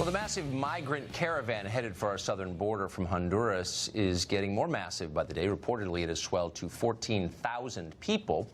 Well, the massive migrant caravan headed for our southern border from Honduras is getting more massive by the day. Reportedly, it has swelled to 14,000 people.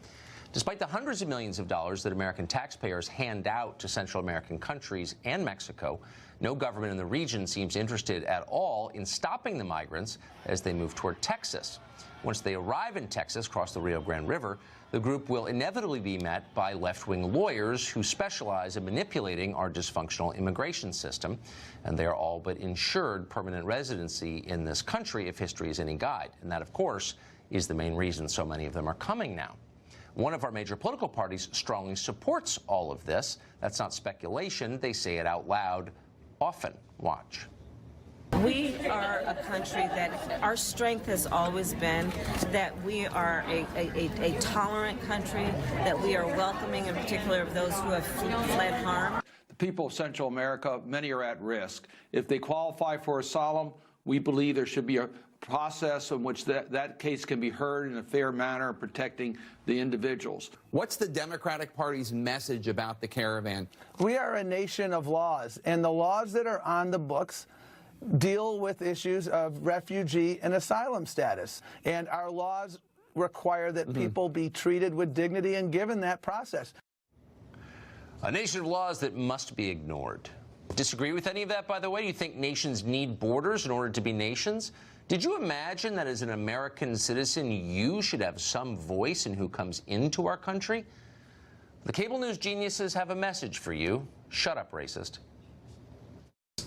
Despite the hundreds of millions of dollars that American taxpayers hand out to Central American countries and Mexico, no government in the region seems interested at all in stopping the migrants as they move toward Texas. Once they arrive in Texas, across the Rio Grande River, the group will inevitably be met by left-wing lawyers who specialize in manipulating our dysfunctional immigration system, and they are all but ensured permanent residency in this country if history is any guide. And that, of course, is the main reason so many of them are coming now. One of our major political parties strongly supports all of this. That's not speculation. They say it out loud often. Watch. We are a country that our strength has always been that we are a tolerant country, that we are welcoming, in particular, of those who have fled harm. The people of Central America, many are at risk. If they qualify for asylum, we believe there should be a process in which that case can be heard in a fair manner, protecting the individuals. What's the Democratic Party's message about the caravan? We are a nation of laws, and the laws that are on the books deal with issues of refugee and asylum status. And our laws require that people be treated with dignity and given that process. A nation of laws that must be ignored. Disagree with any of that, by the way? Do you think nations need borders in order to be nations? Did you imagine that as an American citizen, you should have some voice in who comes into our country? The cable news geniuses have a message for you. Shut up, racist.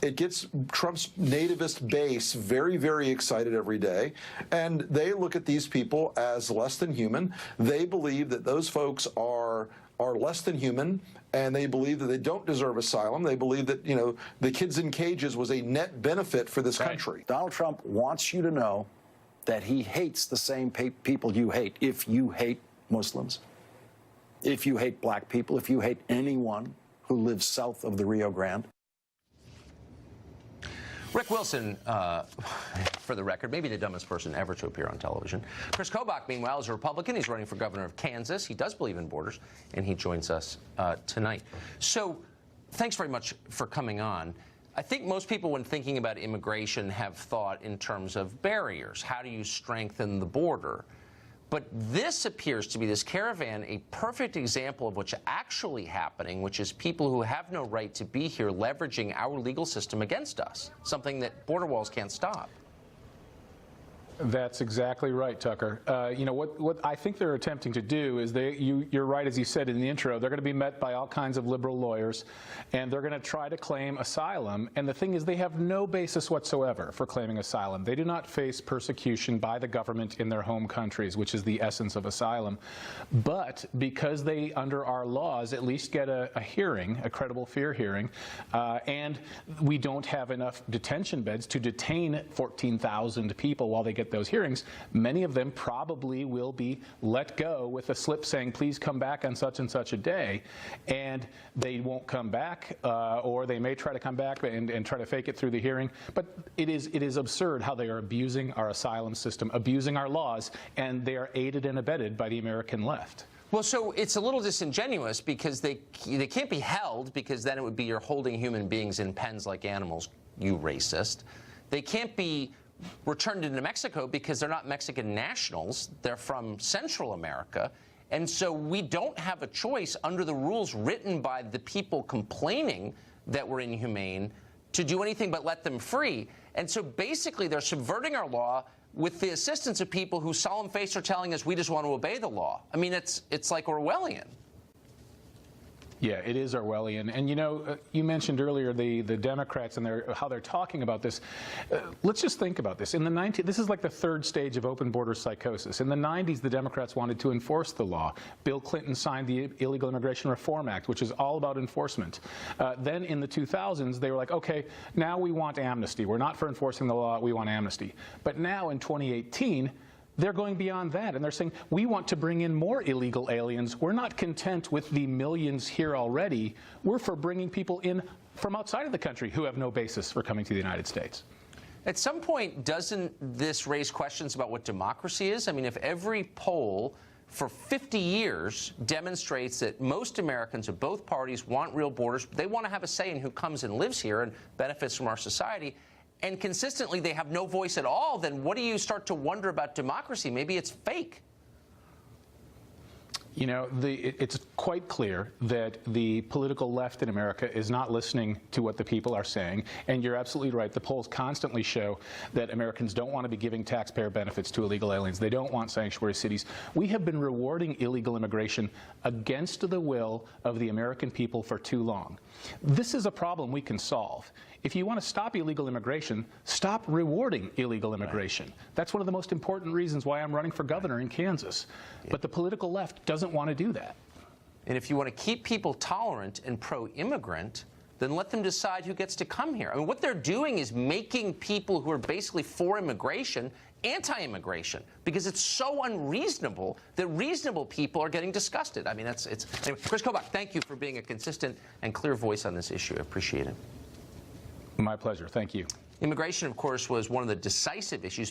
It gets Trump's nativist base very, very excited every day, and they look at these people as less than human. They believe that those folks are less than human, and they believe that they don't deserve asylum. They believe that, you know, the kids in cages was a net benefit for this country. Donald Trump wants you to know that he hates the same people you hate. If you hate Muslims, if you hate black people, if you hate anyone who lives south of the Rio Grande. Rick Wilson, for the record, maybe the dumbest person ever to appear on television. Chris Kobach, meanwhile, is a Republican. He's running for governor of Kansas. He does believe in borders, and he joins us tonight. So thanks very much for coming on. I think most people, when thinking about immigration, have thought in terms of barriers. How do you strengthen the border? But this appears to be, this caravan, a perfect example of what's actually happening, which is people who have no right to be here leveraging our legal system against us, something that border walls can't stop. That's exactly right, Tucker. You know, what I think they're attempting to do is you're right, as you said in the intro, they're going to be met by all kinds of liberal lawyers, and they're going to try to claim asylum. And the thing is, they have no basis whatsoever for claiming asylum. They do not face persecution by the government in their home countries, which is the essence of asylum. But because they, under our laws, at least get a hearing, a credible fear hearing, and we don't have enough detention beds to detain 14,000 people while they get those hearings, many of them probably will be let go with a slip saying, please come back on such and such a day, and they won't come back, or they may try to come back and try to fake it through the hearing. But it is absurd how they are abusing our asylum system, abusing our laws, and they are aided and abetted by the American left. Well, so it's a little disingenuous because they can't be held, because then it would be you're holding human beings in pens like animals, you racist. They can't be returned into Mexico because they're not Mexican nationals. They're from Central America. And so we don't have a choice under the rules written by the people complaining that we're inhumane to do anything but let them free. And so basically they're subverting our law with the assistance of people who solemn-faced are telling us we just want to obey the law. I mean, it's like Orwellian. Yeah, it is Orwellian. And, you know, you mentioned earlier the Democrats and how they're talking about this. Let's just think about this. In the 90s, this is like the third stage of open border psychosis. In the 90s, the Democrats wanted to enforce the law. Bill Clinton signed the Illegal Immigration Reform Act, which is all about enforcement. Then in the 2000s, they were like, okay, now we want amnesty. We're not for enforcing the law. We want amnesty. But now in 2018, they're going beyond that, and they're saying, we want to bring in more illegal aliens. We're not content with the millions here already. We're for bringing people in from outside of the country who have no basis for coming to the United States. At some point, doesn't this raise questions about what democracy is? I mean, if every poll for 50 years demonstrates that most Americans of both parties want real borders. They want to have a say in who comes and lives here and benefits from our society. And consistently they have no voice at all. Then what do you start to wonder about democracy? Maybe it's fake. You know, it's quite clear that the political left in America is not listening to what the people are saying. And you're absolutely right. The polls constantly show that Americans don't want to be giving taxpayer benefits to illegal aliens. They don't want sanctuary cities. We have been rewarding illegal immigration against the will of the American people for too long. This is a problem we can solve. If you want to stop illegal immigration, stop rewarding illegal immigration. Right. That's one of the most important reasons why I'm running for governor in Kansas. Yeah. But the political left doesn't want to do that. And if you want to keep people tolerant and pro-immigrant, then let them decide who gets to come here. I mean, what they're doing is making people who are basically for immigration anti-immigration, because it's so unreasonable that reasonable people are getting disgusted. I mean, anyway, Chris Kobach, thank you for being a consistent and clear voice on this issue. I appreciate it. My pleasure. Thank you. Immigration, of course, was one of the decisive issues